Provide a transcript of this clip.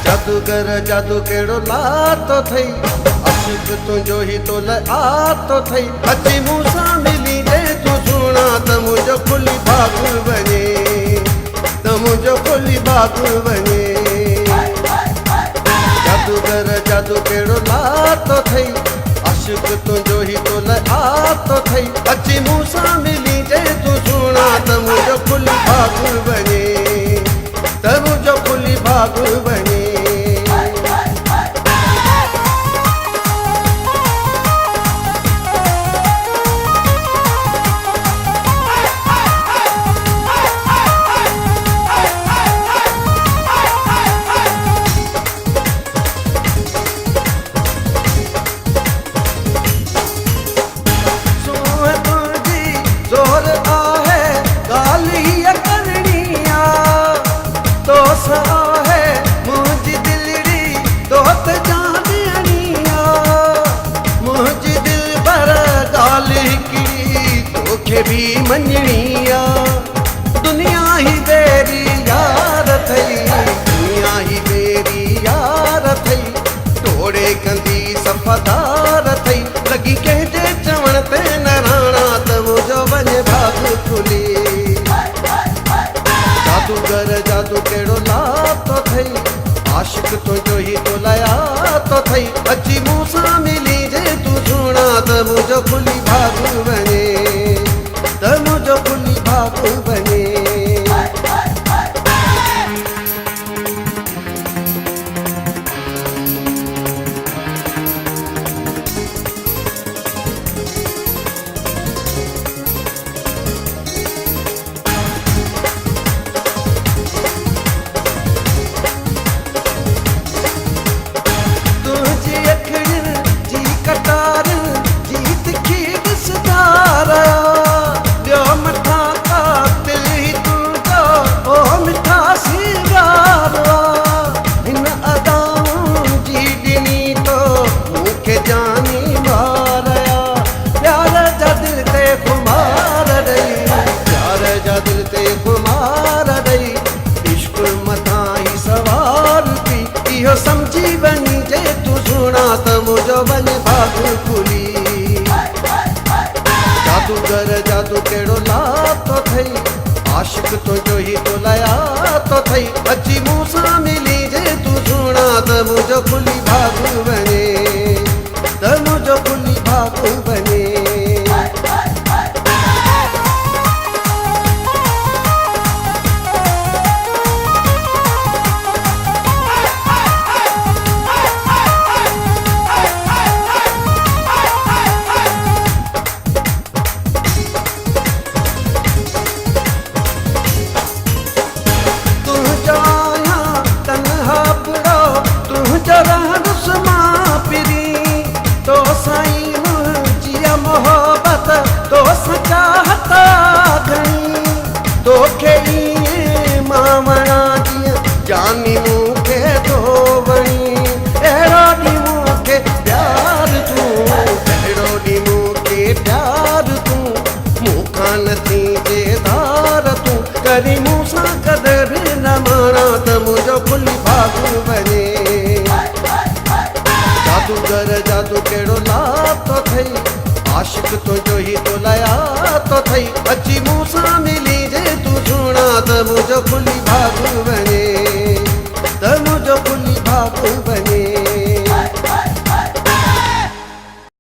जादूगर जादू केड़ो लातो थई, अशक तुझो ही तो आतो थई। अची मूसा मिली जे तू सुना त मुझो खुली भाग बने, त मुझो खुली भाग बने। जादूगर जादू केड़ो लातो थई, अशक तुझो ही तो आतो थई। अची मूसा मिली जे तू सुना त मुझो खुली भाग बने, त मुझो खुली भाग बने। भी मंजनिया दुनिया ही बेरी यार थई, दुनिया ही बेरी यार थई। तोड़े कंदी सफ़ादार थई, लगी कंहिंजे चवण ते नराणा त मुझो वञे भाग खुली। जादूगर जादू केड़ो लातो थई, आशिक तुझो ही तो लातो थई। अची मूसा मिली जे तू सुना त मुझो खुली भाग बने, त मुझो खुली भाग बने। तुझी अखियुनि जी कटार जी तिखी ॾिसदार, ॿियो मथां कातिल ही तुंहिंजो ओ मिठा सिंगार। हिन अदाउनि जी ॾिनी तो मूंखे जानी मारया, प्यार जा दिल ते खुमार ॾेई, प्यार जा दिल ते खुमार ॾेई। इश्क मथां ही सवार थी, इहो समझी वञी जे तू सुना त मुझो वञे भाग खुली। जादूगर जादू केड़ो लातो थई, आशिक तुझो ही तो लातो थई। अची मूसा मिली जे तू सुना त मुझो खुली भाग बने, त मुझो खुली भाग बने। तो साईं मुंहिंजी मोहब्बत तो चाहत घणी, तोखे ईअं मां वणा जीअं जानी मूंखे तो वणी। अहिड़ो ॾींहुं मूंखे प्यार तूं, अहिड़ो ॾींहुं मूंखे प्यार तूं। मूंखां न थींजे धार तूं, करी मूंसां कदर न माणा त मुंहिंजो खुली भाग बने। जादूगर जादू केड़ो लातो थई, आशिक तुझो ही तो लातो थई। अची मूसा मिली जे तू सुना त मुझो खुली भाग बने,